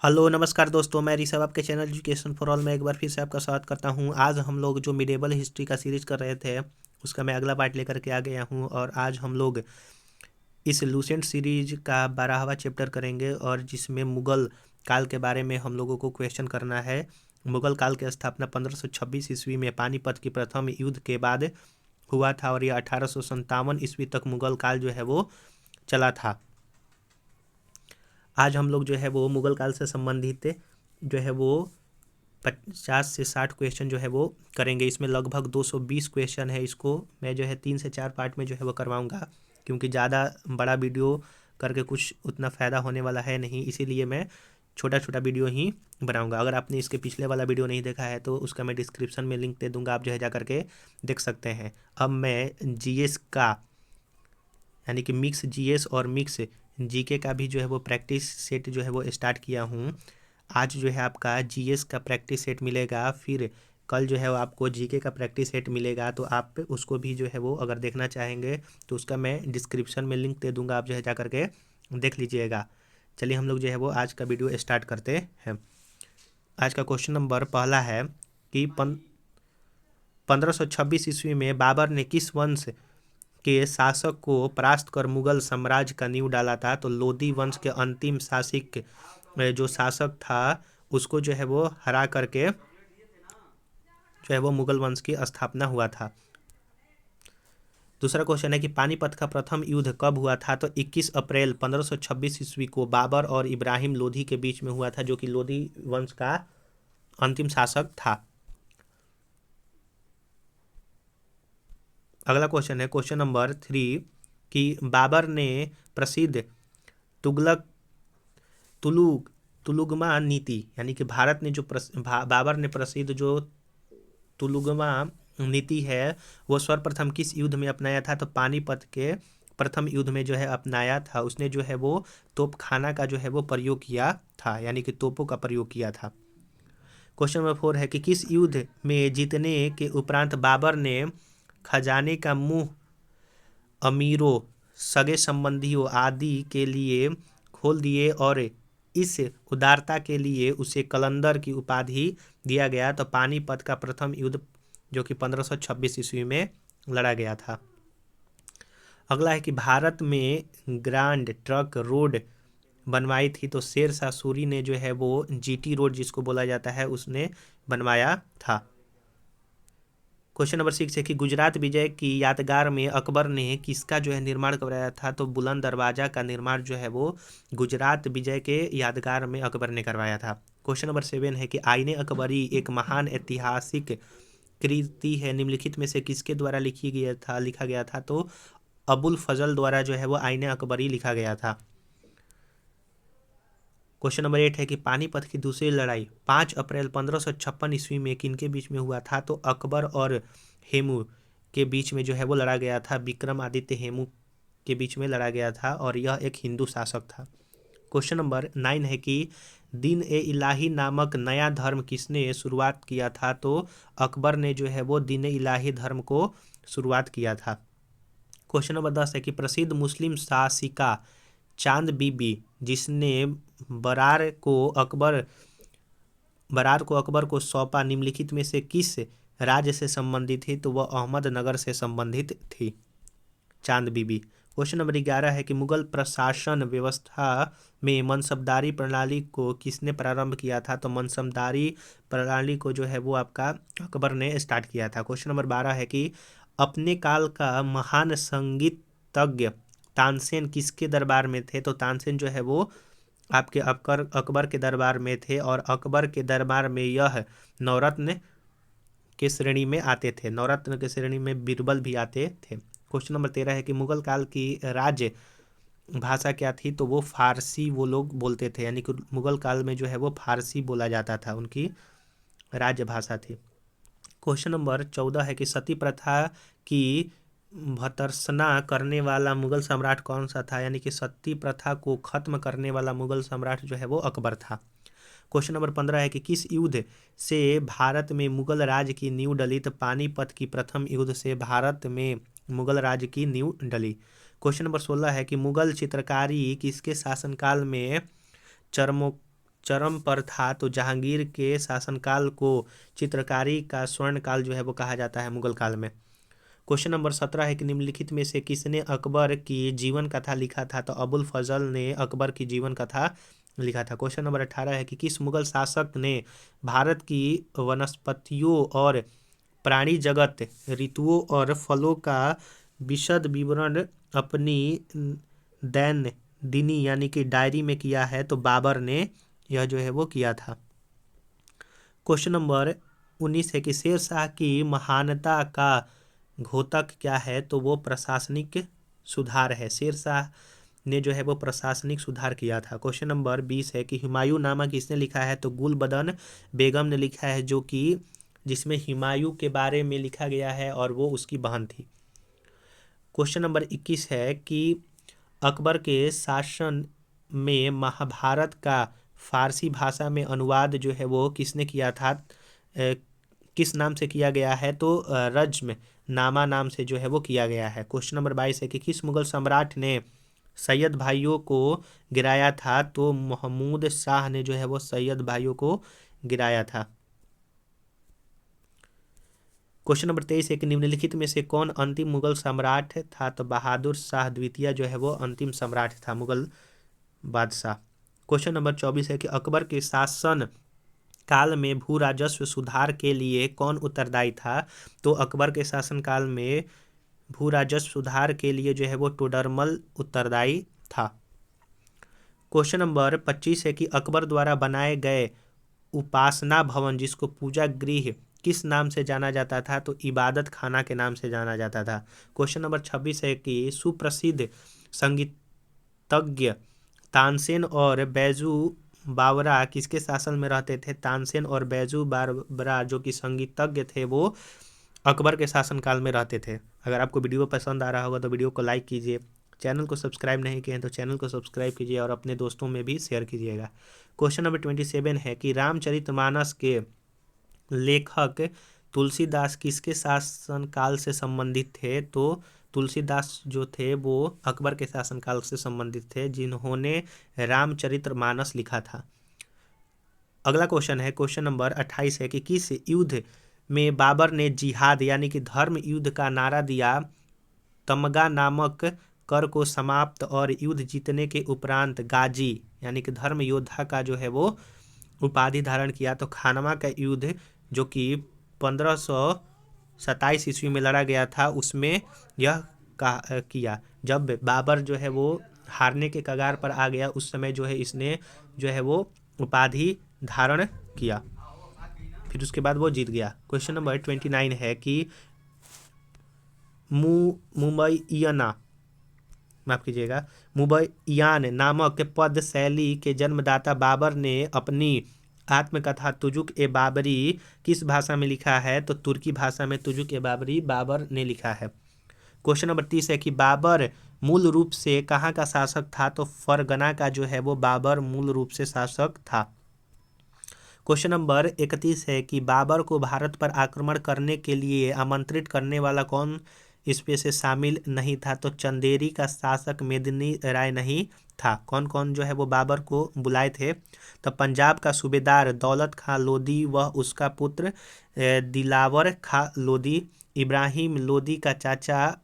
Hello नमस्कार दोस्तों, मैं ऋषभ आपके चैनल एजुकेशन फॉर ऑल में एक बार फिर से आपका स्वागत करता हूं। आज हम लोग जो मिडेवल हिस्ट्री का सीरीज कर रहे थे उसका मैं अगला पार्ट लेकर के आ गया हूं और आज हम लोग इस लूसेंट सीरीज का 12वां चैप्टर करेंगे और जिसमें मुगल काल के बारे में हम लोगों को क्वेश्चन करना है। मुगल काल की स्थापना 1526 ईस्वी में पानीपत की प्रथम युद्ध के बाद हुआ था और यह 1857 ईस्वी तक मुगल काल जो है वो चला था। आज हम लोग जो है वो मुगल काल से संबंधित जो है वो 50 से 60 क्वेश्चन जो है वो करेंगे। इसमें लगभग 220 क्वेश्चन है। इसको मैं जो है 3 से 4 पार्ट में जो है वो करवाऊंगा, क्योंकि ज़्यादा बड़ा वीडियो करके कुछ उतना फ़ायदा होने वाला है नहीं, इसीलिए मैं छोटा छोटा वीडियो ही बनाऊंगा। अगर आपने इसके पिछले वाला वीडियो नहीं देखा है तो उसका मैं डिस्क्रिप्शन में लिंक दे दूंगा, आप जो है जा करके देख सकते हैं। अब मैं जीएस का यानी कि मिक्स जीएस और मिक्स जीके का भी जो है वो प्रैक्टिस सेट जो है वो स्टार्ट किया हूँ। आज जो है आपका जीएस का प्रैक्टिस सेट मिलेगा, फिर कल जो है वो आपको जीके का प्रैक्टिस सेट मिलेगा। तो आप उसको भी जो है वो अगर देखना चाहेंगे तो उसका मैं डिस्क्रिप्शन में लिंक दे दूंगा, आप जो है जा करके देख लीजिएगा। चलिए हम लोग जो है वो आज का वीडियो स्टार्ट करते हैं। आज का क्वेश्चन नंबर पहला है कि 1526 ईस्वी में बाबर ने किस वंश के शासक को परास्त कर मुगल साम्राज्य का नींव डाला था? तो लोदी वंश के अंतिम शासक जो शासक था उसको जो है वो हरा करके जो है वो मुगल वंश की स्थापना हुआ था। दूसरा क्वेश्चन है कि पानीपत का प्रथम युद्ध कब हुआ था? तो 21 अप्रैल 1526 ईस्वी को बाबर और इब्राहिम लोधी के बीच में हुआ था, जो कि लोधी वंश का अंतिम शासक था। अगला क्वेश्चन है क्वेश्चन नंबर 3 कि बाबर ने प्रसिद्ध तुगलक तुलुक तुलुगमा नीति यानी कि भारत ने जो बाबर ने प्रसिद्ध जो तुलुगमा नीति है वो सर्वप्रथम किस युद्ध में अपनाया था? तो पानीपत के प्रथम युद्ध में जो है अपनाया था। उसने जो है वो तोपखाना का जो है वो प्रयोग किया था, यानी कि तोपों का प्रयोग किया था। क्वेश्चन नंबर 4 है कि किस युद्ध में जीतने के उपरांत बाबर ने खजाने का मुंह अमीरों, सगे संबंधियों आदि के लिए खोल दिए और इस उदारता के लिए उसे कलंदर की उपाधि दिया गया? तो पानीपत का प्रथम युद्ध जो कि 1526 ईस्वी में लड़ा गया था। अगला है कि भारत में ग्रांड ट्रक रोड बनवाई थी? तो शेर शाह सूरी ने जो है वो जीटी रोड जिसको बोला जाता है उसने बनवाया था। क्वेश्चन नंबर 6 है कि गुजरात विजय की यादगार में अकबर ने किसका जो है निर्माण करवाया था? तो बुलंद दरवाजा का निर्माण जो है वो गुजरात विजय के यादगार में अकबर ने करवाया था। क्वेश्चन नंबर 7 है कि आईने अकबरी एक महान ऐतिहासिक कृति है, निम्नलिखित में से किसके द्वारा लिखा गया था? तो अबुल फजल द्वारा जो है वो आईने अकबरी लिखा गया था। क्वेश्चन नंबर 8 है कि पानीपत की दूसरी लड़ाई 5 अप्रैल 1556 ईस्वी में किनके बीच में हुआ था? तो अकबर और हेमू के बीच में जो है वो लड़ा गया था। विक्रमादित्य हेमू के बीच में लड़ा गया था और यह एक हिंदू शासक था। क्वेश्चन नंबर 9 है कि दीन ए इलाही नामक नया धर्म किसने शुरुआत किया था? तो अकबर ने जो है वो दीन ए इलाही धर्म को शुरुआत किया था। क्वेश्चन नंबर 10 है कि प्रसिद्ध मुस्लिम शासिका चांद बीबी जिसने बरार को अकबर को सौंपा, निम्नलिखित में से किस राज्य से संबंधित थी? तो वह अहमदनगर से संबंधित थी, चांद बीबी। क्वेश्चन नंबर 11 है कि मुगल प्रशासन व्यवस्था में मनसबदारी प्रणाली को किसने प्रारंभ किया था? तो मनसबदारी प्रणाली को जो है वो आपका अकबर ने स्टार्ट किया था। क्वेश्चन नंबर 12 है कि अपने काल का महान संगीतज्ञ तानसेन किसके दरबार में थे? तो तानसेन जो है वो आपके अकबर के दरबार में थे और अकबर के दरबार में यह नवरत्न के श्रेणी में आते थे। नवरत्न के श्रेणी में बीरबल भी आते थे। क्वेश्चन नंबर 13 है कि मुगल काल की राज्य भाषा क्या थी? तो वो फारसी वो लोग बोलते थे, यानी कि मुगल काल में जो है वो फारसी बोला जाता था, उनकी राज्य भाषा थी। क्वेश्चन नंबर 14 है कि सती प्रथा की भर्त्सना करने वाला मुगल सम्राट कौन सा था? यानी कि सती प्रथा को खत्म करने वाला मुगल सम्राट जो है वो अकबर था। क्वेश्चन नंबर 15 है कि किस युद्ध से भारत में मुगल राज की नींव डली? तो पानीपत की प्रथम युद्ध से भारत में मुगल राज की नींव डली। क्वेश्चन नंबर 16 है कि मुगल चित्रकारी किसके शासनकाल में चरमो चरम पर था तो जहांगीर के शासनकाल को चित्रकारी का स्वर्ण काल जो है वो कहा जाता है मुगल काल में। क्वेश्चन नंबर 17 है कि निम्नलिखित में से किसने अकबर की जीवन कथा लिखा था? तो अबुल फजल ने अकबर की जीवन कथा लिखा था। क्वेश्चन नंबर 18 है कि किस मुगल शासक ने भारत की वनस्पतियों और प्राणी जगत, ऋतुओं और फलों का विशद विवरण अपनी दैनंदिनी यानी कि डायरी में किया है? तो बाबर ने यह जो है वो किया था। क्वेश्चन नंबर 19 है कि शेर शाह की महानता का घोतक क्या है? तो वो प्रशासनिक सुधार है। शेर शाह ने जो है वो प्रशासनिक सुधार किया था। क्वेश्चन नंबर 20 है कि हुमायूं नामा किसने लिखा है? तो गुलबदन बेगम ने लिखा है, जो कि जिसमें हुमायूं के बारे में लिखा गया है और वो उसकी बहन थी। क्वेश्चन नंबर 21 है कि अकबर के शासन में महाभारत का फारसी भाषा में अनुवाद जो है वो किसने किया था? किस नाम से किया गया है? तो रज्म नामा नाम से जो है वो किया गया है। क्वेश्चन नंबर 22 है कि किस मुगल सम्राट ने सैयद भाइयों को गिराया था? तो महमूद शाह ने जो है वो सैयद भाइयों को गिराया था। क्वेश्चन नंबर 23 है कि निम्नलिखित में से कौन अंतिम मुगल सम्राट था? तो बहादुर शाह द्वितीय जो है वो अंतिम सम्राट था, मुगल बादशाह। क्वेश्चन नंबर 24 है कि अकबर के शासन काल में भू राजस्व सुधार के लिए कौन उत्तरदायी था? तो अकबर के शासन काल में भू राजस्व सुधार के लिए जो है वो टोडरमल उत्तरदायी था। क्वेश्चन नंबर 25 है कि अकबर द्वारा बनाए गए उपासना भवन, जिसको पूजा गृह किस नाम से जाना जाता था? तो इबादत खाना के नाम से जाना जाता था। क्वेश्चन नंबर 26 है कि सुप्रसिद्ध संगीतज्ञ तानसेन और बैजू बावरा किसके शासन में रहते थे? तानसेन और बैजू बावरा जो कि संगीतज्ञ थे वो अकबर के शासनकाल में रहते थे। अगर आपको वीडियो पसंद आ रहा होगा तो वीडियो को लाइक कीजिए, चैनल को सब्सक्राइब नहीं किए हैं तो चैनल को सब्सक्राइब कीजिए और अपने दोस्तों में भी शेयर कीजिएगा। क्वेश्चन नंबर 27 है कि रामचरितमानस के लेखक तुलसीदास किसके शासनकाल से संबंधित थे? तो तुलसीदास जो थे वो अकबर के शासनकाल से संबंधित थे, जिन्होंने रामचरितमानस लिखा था। अगला क्वेश्चन है, क्वेश्चन नंबर 28 है कि किस युद्ध में बाबर ने जिहाद यानी कि धर्म युद्ध का नारा दिया, तमगा नामक कर को समाप्त और युद्ध जीतने के उपरांत गाजी यानी कि धर्म योद्धा का जो है वो उपाधि धारण किया? तो खानवा का युद्ध जो कि 1527 ईस्वी में लड़ा गया था, उसमें यह किया। जब बाबर जो है वो हारने के कगार पर आ गया, उस समय जो है इसने जो है वो उपाधि धारण किया, फिर उसके बाद वो जीत गया। क्वेश्चन नंबर 29 है कि मुमय्यना माफ कीजिएगा मुबय्यान नामक पद शैली के जन्मदाता बाबर ने अपनी आत्मकथा तुजुक ए बाबरी किस भाषा में लिखा है? तो तुर्की भाषा में तुजुक ए बाबरी बाबर ने लिखा है। क्वेश्चन नंबर 30 है कि बाबर मूल रूप से कहाँ का शासक था? तो फरगना का जो है वो बाबर मूल रूप से शासक था। क्वेश्चन नंबर 31 है कि बाबर को भारत पर आक्रमण करने के लिए आमंत्रित करने वाला कौन इसमें से शामिल नहीं था? तो चंदेरी का शासक मेदिनी राय नहीं था। कौन कौन जो है वो बाबर को बुलाए थे? तो पंजाब का सूबेदार दौलत खां लोदी व उसका पुत्र दिलावर खां लोदी, इब्राहिम लोदी का चाचा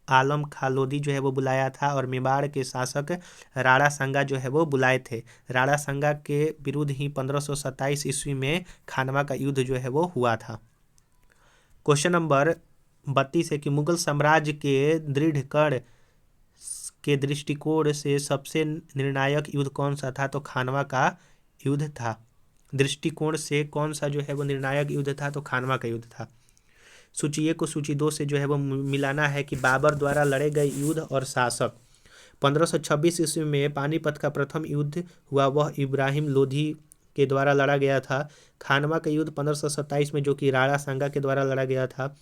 आलम खां लोदी जो है वो बुलाया था, और मेवाड़ के शासक राणा सांगा जो है वो बुलाए थे। राणा सांगा के विरुद्ध ही 1527 ईस्वी में खानवा का युद्ध जो है वो हुआ था। क्वेश्चन नंबर 32 है कि मुगल साम्राज्य के दृढ़करण के दृष्टिकोण से सबसे निर्णायक युद्ध कौन सा था? तो खानवा का युद्ध था। दृष्टिकोण से कौन सा जो है वो निर्णायक युद्ध था? तो खानवा का युद्ध था। सूची 1 को सूची 2 से जो है वो मिलाना है कि बाबर द्वारा लड़े गए युद्ध और शासक। 1526 ईस्वी में पानीपत का प्रथम युद्ध हुआ, वह इब्राहिम लोधी के द्वारा लड़ा गया था। खानवा का युद्ध 1527 में जो कि राणा सांगा के द्वारा लड़ा गया था,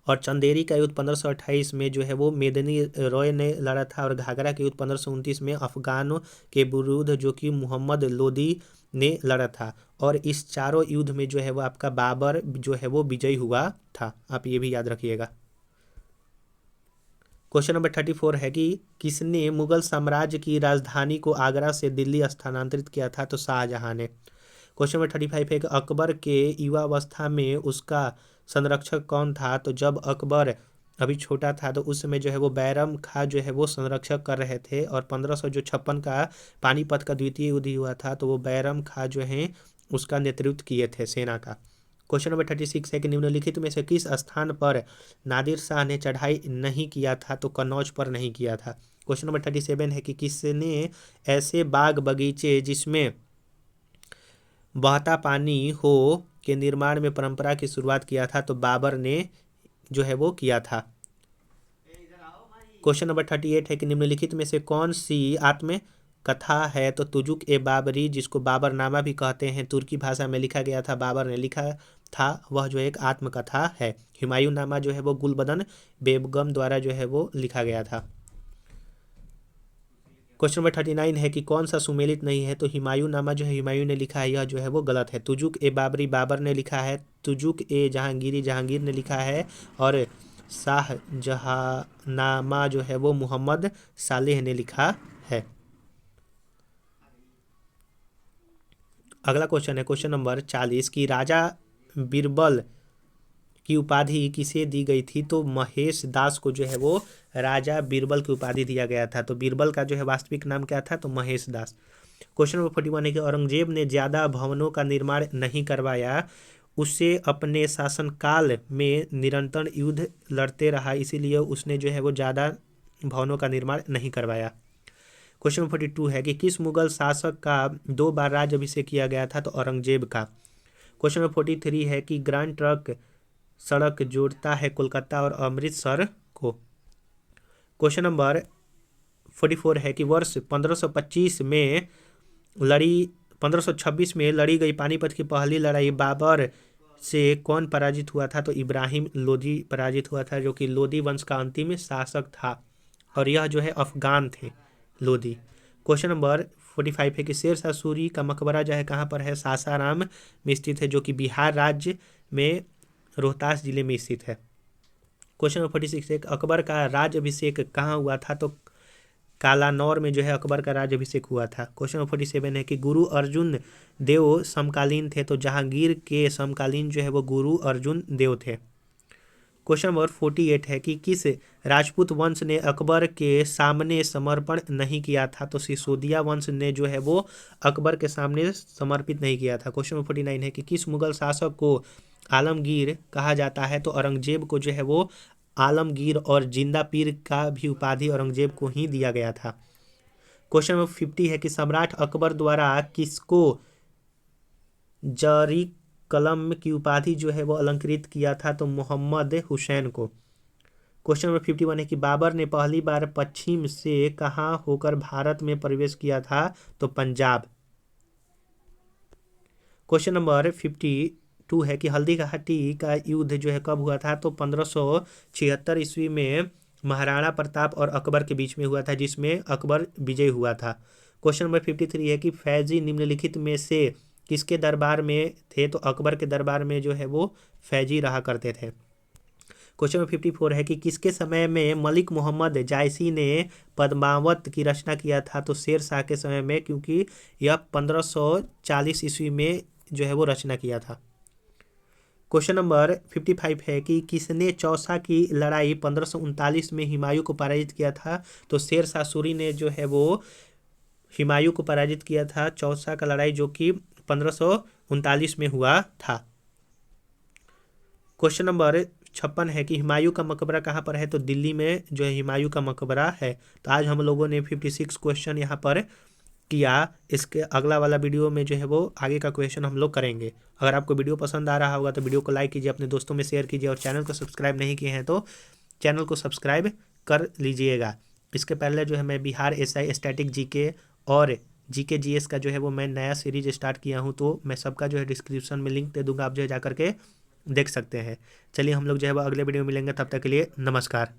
और चंदेरी का युद्ध 1528 में जो है वो मेदिनी रॉय ने लड़ा था, और घाघरा के युद्ध 1529 में अफगानों के विरुद्ध जो कि मोहम्मद लोदी ने लड़ा था। और इस चारों युद्ध में जो है वो आपका बाबर जो है वो विजयी हुआ था, आप ये भी याद रखिएगा। क्वेश्चन नंबर 34 है कि किसने मुगल साम्राज्य की राजधानी को आगरा से दिल्ली स्थानांतरित किया था? तो शाहजहां ने। क्वेश्चन नंबर 35 है कि अकबर के युवावस्था में उसका संरक्षक कौन था? तो जब अकबर अभी छोटा था तो उस समय जो है वो बैरम खां जो है वो संरक्षक कर रहे थे, और 1556 का पानीपत का द्वितीय युद्ध हुआ था तो वो बैरम खां जो है उसका नेतृत्व किए थे सेना का। क्वेश्चन नंबर 36 है कि निम्नलिखित में से किस स्थान पर नादिर शाह ने चढ़ाई नहीं किया था? तो कन्नौज पर नहीं किया था। क्वेश्चन नंबर 37 है कि किसने ऐसे बाग बगीचे जिसमें बहता पानी हो के निर्माण में परंपरा की शुरुआत किया था? तो बाबर ने जो है वो किया था। क्वेश्चन नंबर 38 है कि निम्नलिखित में से कौन सी आत्म कथा है? तो तुजुक ए बाबरी, जिसको बाबरनामा भी कहते हैं, तुर्की भाषा में लिखा गया था, बाबर ने लिखा था, वह जो एक आत्मकथा है। हुमायूं नामा जो है वो गुलबदन बेगम द्वारा जो है वो लिखा गया था। क्वेश्चन नंबर 39 है कि कौन सा सुमेलित नहीं है? तो हुमायूं नामा जो है हुमायूं ने लिखा है, यह जो है वो गलत है। तुजुक ए बाबरी बाबर ने लिखा है, तुजुक ए जहांगीरी जहांगीर ने लिखा है, और शाहजहांनामा जो है वो मोहम्मद सालेह ने लिखा है। अगला क्वेश्चन है क्वेश्चन नंबर 40 की राजा बीरबल की उपाधि किसे दी गई थी? तो महेश दास को जो है वो राजा बीरबल की उपाधि दिया गया था। तो बीरबल का जो है वास्तविक नाम क्या था? तो महेश दास। क्वेश्चन नंबर 41 है कि औरंगजेब ने ज़्यादा भवनों का निर्माण नहीं करवाया, उससे अपने शासनकाल में निरंतर युद्ध लड़ते रहा, इसीलिए उसने जो है वो ज़्यादा भवनों का निर्माण नहीं करवाया। क्वेश्चन 42 है कि किस मुगल शासक का 2 बार राज्याभिषेक किया गया था? तो औरंगजेब का। क्वेश्चन नंबर 43 है कि ग्रांड ट्रंक सड़क जोड़ता है कोलकाता और अमृतसर को। क्वेश्चन नंबर 44 है कि वर्ष 1526 में लड़ी गई पानीपत की पहली लड़ाई बाबर से कौन पराजित हुआ था? तो इब्राहिम लोदी पराजित हुआ था, जो कि लोदी वंश का अंतिम शासक था, और यह जो है अफगान थे लोदी। क्वेश्चन नंबर 45 है कि शेरशाह सूरी का मकबरा जो है कहाँ पर है? सासाराम में स्थित है, जो कि बिहार राज्य में रोहतास जिले में स्थित है। क्वेश्चन नंबर 46 है अकबर का राज्याभिषेक कहाँ हुआ था? तो कालानौर में जो है अकबर का राज्याभिषेक हुआ था। क्वेश्चन नंबर 47 है कि गुरु अर्जुन देव समकालीन थे? तो जहांगीर के समकालीन जो है वो गुरु अर्जुन देव थे। क्वेश्चन नंबर 48 है कि किस राजपूत वंश ने अकबर के सामने समर्पण नहीं किया था? तो सिसोदिया वंश ने जो है वो अकबर के सामने समर्पित नहीं किया था। क्वेश्चन नंबर 49 है कि किस मुगल शासक को आलमगीर कहा जाता है? तो औरंगजेब को जो है वो आलमगीर और जिंदा पीर का भी उपाधि औरंगजेब को ही दिया गया था। क्वेश्चन नंबर 50 है कि सम्राट अकबर द्वारा किसको जरी कलम की उपाधि जो है वो अलंकृत किया था? तो मोहम्मद हुसैन को। क्वेश्चन नंबर 51 है कि बाबर ने पहली बार पश्चिम से कहाँ होकर भारत में प्रवेश किया था? तो पंजाब। क्वेश्चन नंबर 52 है कि हल्दी घाटी का युद्ध जो है कब हुआ था? तो 1576 ईस्वी में महाराणा प्रताप और अकबर के बीच में हुआ था, जिसमें अकबर विजय हुआ था। क्वेश्चन नंबर 53 है कि फैजी निम्नलिखित में से किसके दरबार में थे? तो अकबर के दरबार में जो है वो फैजी रहा करते थे। क्वेश्चन नंबर 54 है कि किसके समय में मलिक मोहम्मद जायसी ने पद्मावत की रचना किया था? तो शेर शाह के समय में, क्योंकि यह 1540 ईस्वी में जो है वो रचना किया था। क्वेश्चन नंबर 55 है कि किसने चौसा की लड़ाई 1539 में हुमायूं को पराजित किया था? तो शेर शाह सूरी ने जो है वो हुमायूं को पराजित किया था चौसा का लड़ाई, जो कि 1539 में हुआ था। क्वेश्चन नंबर 56 है कि हुमायूं का मकबरा कहाँ पर है? तो दिल्ली में जो है हुमायूं का मकबरा है। तो आज हम लोगों ने 56 क्वेश्चन यहाँ पर किया। इसके अगला वाला वीडियो में जो है वो आगे का क्वेश्चन हम लोग करेंगे। अगर आपको वीडियो पसंद आ रहा होगा तो वीडियो को लाइक कीजिए, अपने दोस्तों में शेयर कीजिए, और चैनल को सब्सक्राइब नहीं किए हैं तो चैनल को सब्सक्राइब कर लीजिएगा। इसके पहले जो है मैं बिहार एसआई स्टैटिक जीके और जीके जीएस का जो है वो मैं नया सीरीज स्टार्ट किया हूँ, तो मैं सबका जो है डिस्क्रिप्शन में लिंक दे दूँगा, आप जो है जा करके देख सकते हैं। चलिए हम लोग जो है वो अगले वीडियो में मिलेंगे, तब तक के लिए नमस्कार।